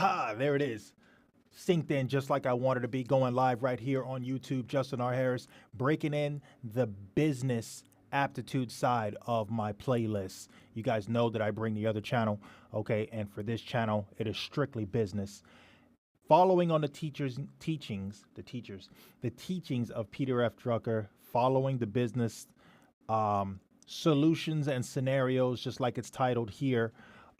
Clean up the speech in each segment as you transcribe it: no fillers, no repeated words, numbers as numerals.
Ha, there it is. Synced in just like I wanted to be, going live right here on YouTube. Justin R. Harris, breaking in the business aptitude side of my playlist. You guys know that I bring the other channel, okay? And for this channel, it is strictly business. Following on the teachings of Peter F. Drucker, following the business solutions and scenarios, just like it's titled here,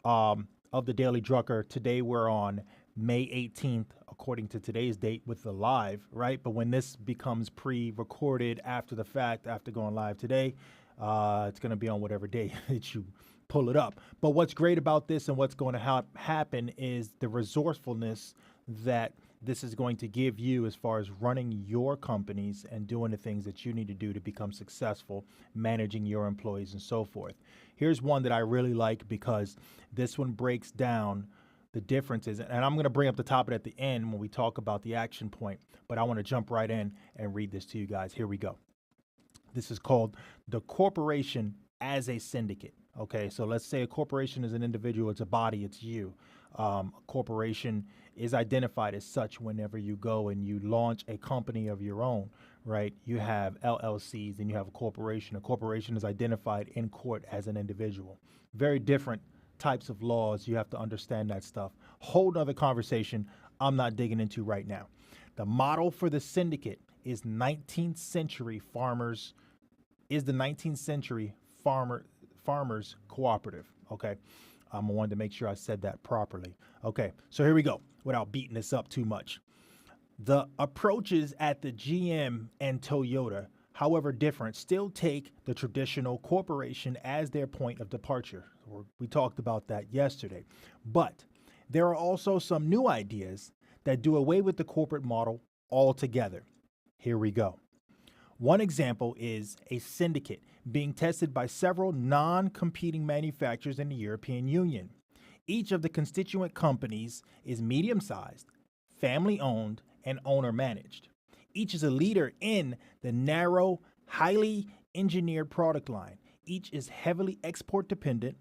of the Daily Drucker. Today we're on May 18th, according to today's date with the live, right? But when this becomes pre-recorded after the fact, after going live today, it's going to be on whatever day that you pull it up. But what's great about this and what's going to happen is the resourcefulness that this is going to give you as far as running your companies and doing the things that you need to do to become successful, managing your employees and so forth. Here's one that I really like because this one breaks down the differences. And I'm going to bring up the topic at the end when we talk about the action point, but I want to jump right in and read this to you guys. Here we go. This is called the corporation as a syndicate. Okay, so let's say a corporation is an individual, it's a body, it's you. A corporation is identified as such whenever you go and you launch a company of your own, right? You have LLCs and you have a corporation. A corporation is identified in court as an individual. Very different types of laws. You have to understand that stuff. Whole nother conversation I'm not digging into right now. The model for the syndicate is the 19th century farmers cooperative. Okay. I wanted to make sure I said that properly. Okay, so here we go, without beating this up too much. The approaches at the GM and Toyota, however different, still take the traditional corporation as their point of departure. We talked about that yesterday. But there are also some new ideas that do away with the corporate model altogether. Here we go. One example is a syndicate being tested by several non-competing manufacturers in the European Union. Each of the constituent companies is medium-sized, family-owned, and owner-managed. Each is a leader in the narrow, highly engineered product line. Each is heavily export-dependent.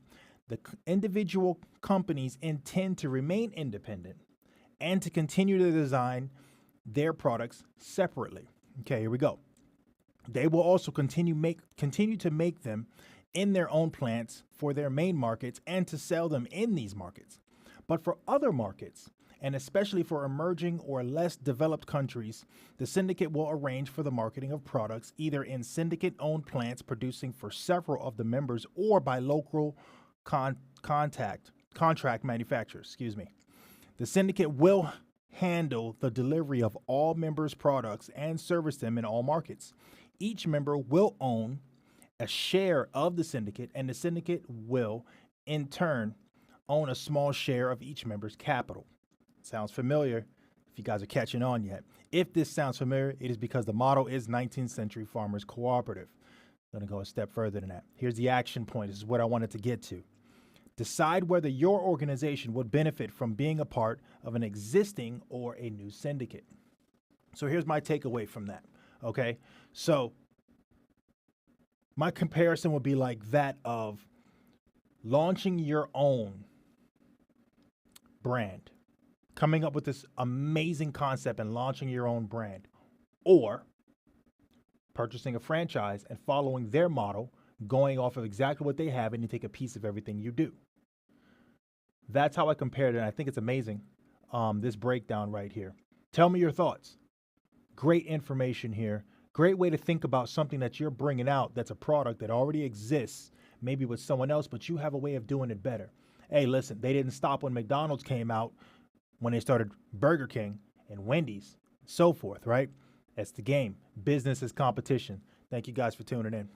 The individual companies intend to remain independent and to continue to design their products separately. Okay, here we go. They will also continue to make them in their own plants for their main markets and to sell them in these markets. But for other markets, and especially for emerging or less developed countries, the syndicate will arrange for the marketing of products either in syndicate-owned plants producing for several of the members or by local contract manufacturers. The syndicate will handle the delivery of all members' products and service them in all markets. Each member will own a share of the syndicate, and the syndicate will, in turn, own a small share of each member's capital. Sounds familiar if you guys are catching on yet. If this sounds familiar, it is because the model is 19th century farmers cooperative. I'm going to go a step further than that. Here's the action point. This is what I wanted to get to. Decide whether your organization would benefit from being a part of an existing or a new syndicate. So here's my takeaway from that. Okay, so my comparison would be like that of launching your own brand, coming up with this amazing concept and launching your own brand, or purchasing a franchise and following their model, going off of exactly what they have, and you take a piece of everything you do. That's how I compared it, and I think it's amazing, this breakdown right here. Tell me your thoughts. Great information here. Great way to think about something that you're bringing out that's a product that already exists, maybe with someone else, but you have a way of doing it better. Hey, listen, they didn't stop when McDonald's came out, when they started Burger King and Wendy's, so forth, right? That's the game. Business is competition. Thank you guys for tuning in.